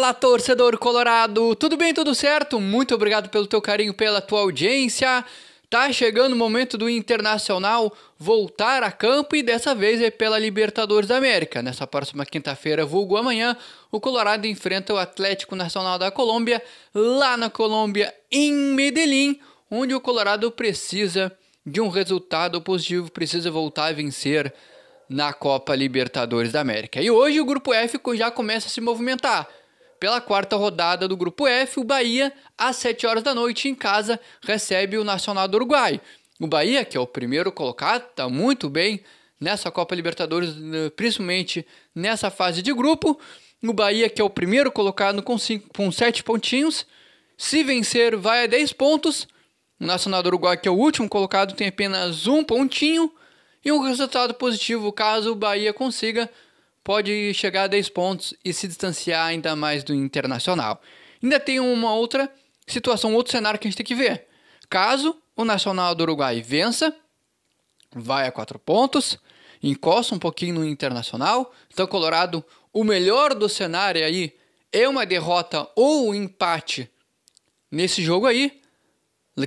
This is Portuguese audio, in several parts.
Fala, torcedor colorado! Tudo bem, tudo certo? Muito obrigado pelo teu carinho, pela tua audiência. Tá chegando o momento do Internacional voltar a campo e dessa vez é pela Libertadores da América. Nessa próxima quinta-feira, vulgo amanhã, o Colorado enfrenta o Atlético Nacional da Colômbia, lá na Colômbia, em Medellín, onde o Colorado precisa de um resultado positivo, precisa voltar a vencer na Copa Libertadores da América. E hoje o Grupo F já começa a se movimentar. Pela quarta rodada do Grupo F, o Bahia, às 7 horas da noite, em casa, recebe o Nacional do Uruguai. O Bahia, que é o primeiro colocado, está muito bem nessa Copa Libertadores, principalmente nessa fase de grupo. O Bahia, que é o primeiro colocado com 7 pontinhos, se vencer, vai a 10 pontos. O Nacional do Uruguai, que é o último colocado, tem apenas 1 pontinho. E um resultado positivo, caso o Bahia consiga, pode chegar a 10 pontos e se distanciar ainda mais do Internacional. Ainda tem uma outra situação, um outro cenário que a gente tem que ver. Caso o Nacional do Uruguai vença, vai a 4 pontos, encosta um pouquinho no Internacional. Então, Colorado, o melhor do cenário aí é uma derrota ou um empate nesse jogo aí,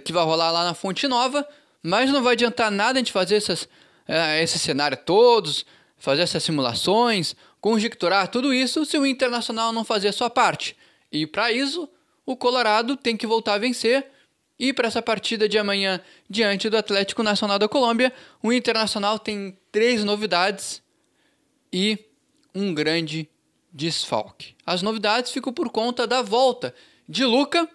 que vai rolar lá na Fonte Nova, mas não vai adiantar nada a gente fazer esse cenário todos, fazer essas simulações, conjecturar tudo isso se o Internacional não fazer a sua parte. E para isso, o Colorado tem que voltar a vencer. E para essa partida de amanhã, diante do Atlético Nacional da Colômbia, o Internacional tem 3 novidades e um grande desfalque. As novidades ficam por conta da volta de Luca,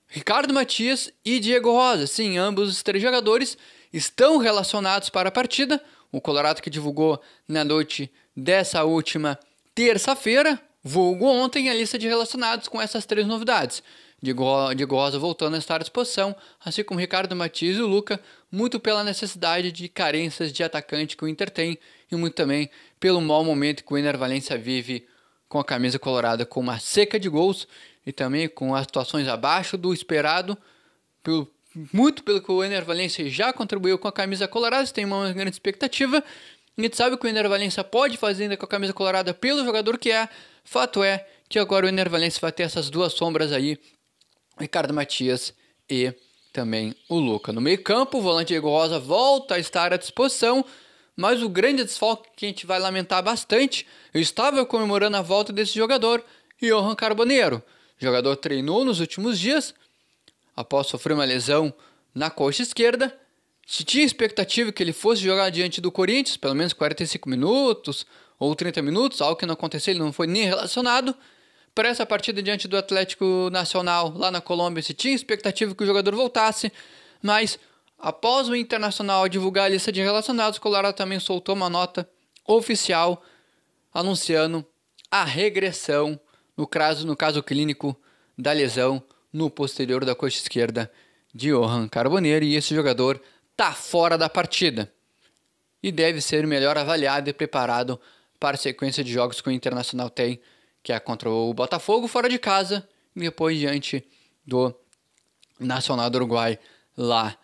Ricardo Matias e Diego Rosa. Sim, ambos os 3 jogadores estão relacionados para a partida. O Colorado que divulgou na noite dessa última terça-feira, vulgo ontem, a lista de relacionados com essas 3 novidades. Diego Rosa voltando a estar à disposição, assim como Ricardo Matias e o Luca, muito pela necessidade de carências de atacante que o Inter tem e muito também pelo mau momento que o Ener Valencia vive com a camisa colorada, com uma seca de gols e também com as atuações abaixo do esperado, muito pelo que o Ener Valencia já contribuiu com a camisa colorada. Tem uma grande expectativa. A gente sabe que o Ener Valencia pode fazer ainda com a camisa colorada pelo jogador que é. Fato é que agora o Ener Valencia vai ter essas 2 sombras aí, Ricardo Matias e também o Luca. No meio campo, o volante Diego Rosa volta a estar à disposição, mas o grande desfalque que a gente vai lamentar bastante, eu estava comemorando a volta desse jogador, Johan Carboneiro. O jogador treinou nos últimos dias, após sofrer uma lesão na coxa esquerda. Se tinha expectativa que ele fosse jogar diante do Corinthians, pelo menos 45 minutos ou 30 minutos, algo que não aconteceu, ele não foi nem relacionado. Para essa partida diante do Atlético Nacional, lá na Colômbia, se tinha expectativa que o jogador voltasse, mas após o Internacional divulgar a lista de relacionados, o Colorado também soltou uma nota oficial anunciando a regressão, no caso clínico da lesão no posterior da coxa esquerda de Johan Carboneiro, e esse jogador está fora da partida e deve ser melhor avaliado e preparado para a sequência de jogos que o Internacional tem, que é contra o Botafogo fora de casa e depois diante do Nacional do Uruguai lá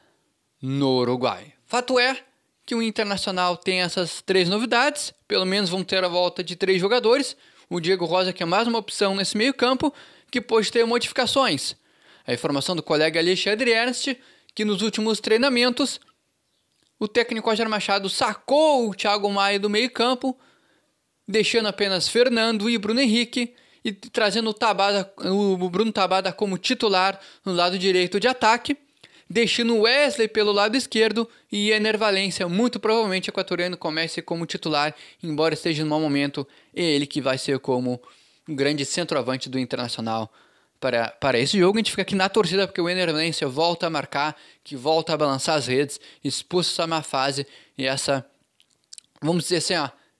no Uruguai. Fato é que o Internacional tem essas 3 novidades, pelo menos vão ter a volta de 3 jogadores. O Diego Rosa, que é mais uma opção nesse meio campo, que pode ter modificações. A informação do colega Alexandre Ernst, que nos últimos treinamentos, o técnico Roger Machado sacou o Thiago Maia do meio campo, deixando apenas Fernando e Bruno Henrique, e trazendo o Bruno Tabata como titular no lado direito de ataque, deixando Wesley pelo lado esquerdo e Ener Valencia, muito provavelmente equatoriano, comece como titular, embora esteja no mau momento, é ele que vai ser como um grande centroavante do Internacional para esse jogo. A gente fica aqui na torcida porque o Ener Valencia volta a marcar, que volta a balançar as redes, expulsa essa má fase e essa, vamos dizer assim,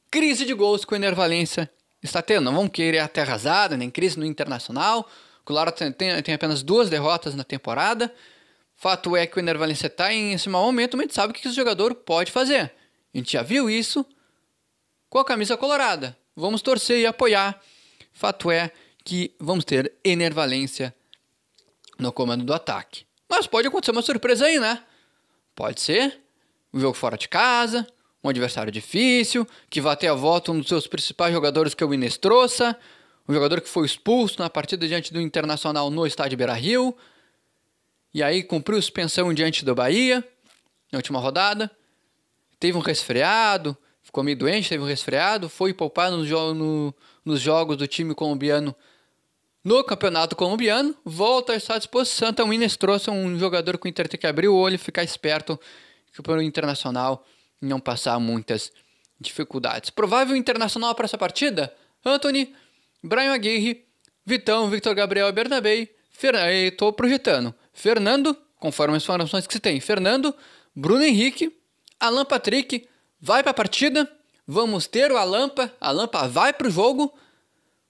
crise de gols que o Ener Valencia está tendo. Não vamos querer a terra arrasada, nem crise no Internacional. O Colorado tem apenas 2 derrotas na temporada. Fato é que o Ener Valencia está em esse mau momento, mas a gente sabe o que esse jogador pode fazer. A gente já viu isso com a camisa colorada. Vamos torcer e apoiar. Fato é que vamos ter Ener Valencia no comando do ataque. Mas pode acontecer uma surpresa aí, né? Pode ser um jogo fora de casa, um adversário difícil, que vai ter a volta um dos seus principais jogadores, que é o Inestrosa, um jogador que foi expulso na partida diante do Internacional no estádio Beira-Rio, e aí cumpriu suspensão diante do Bahia, na última rodada, teve um resfriado, ficou meio doente, teve um resfriado, foi poupado nos jogos do time colombiano no Campeonato Colombiano, volta a estar à disposição. Então o Minestrone é um jogador que o Inter tem que abrir o olho e ficar esperto para o Internacional não passar muitas dificuldades. Provável Internacional para essa partida: Antony, Bryan Aguirre, Vitão, Victor Gabriel e Bernabé. Estou projetando Fernando, conforme as informações que se tem, Fernando, Bruno Henrique, Alan Patrick vai para a partida. Vamos ter o Alampa vai para o jogo,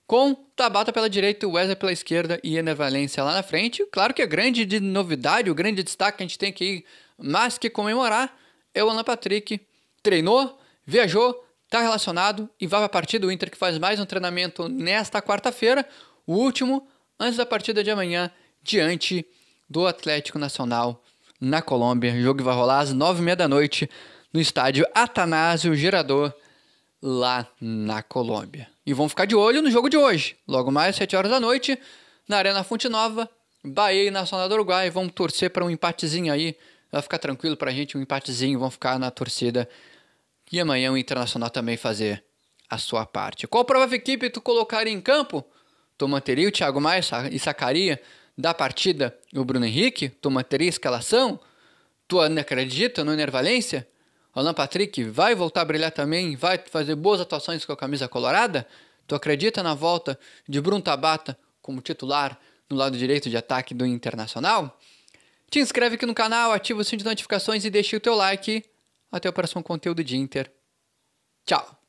com Tabata pela direita, Wesley pela esquerda e Ener Valencia lá na frente. Claro que a grande novidade, o grande destaque que a gente tem aqui, mais que comemorar, é o Alan Patrick. Treinou, viajou, está relacionado e vai para a partida. O Inter que faz mais um treinamento nesta quarta-feira, o último antes da partida de amanhã, diante do Atlético Nacional na Colômbia. O jogo vai rolar às 9h30 da noite no estádio Atanásio Girardot, lá na Colômbia. E vamos ficar de olho no jogo de hoje. Logo mais, 7h da noite, na Arena Fonte Nova, Bahia e Nacional do Uruguai. Vamos torcer para um empatezinho aí. Vai ficar tranquilo pra gente, um empatezinho. Vamos ficar na torcida. E amanhã o Internacional também fazer a sua parte. Qual provável equipe tu colocaria em campo? Tu manteria o Thiago Maia e sacaria da partida o Bruno Henrique? Tu manteria a escalação? Tu ainda acredita no Ener Valencia? O Alan Patrick vai voltar a brilhar também? Vai fazer boas atuações com a camisa colorada? Tu acredita na volta de Bruno Tabata como titular no lado direito de ataque do Internacional? Te inscreve aqui no canal, ativa o sininho de notificações e deixa o teu like. Até o próximo conteúdo de Inter. Tchau!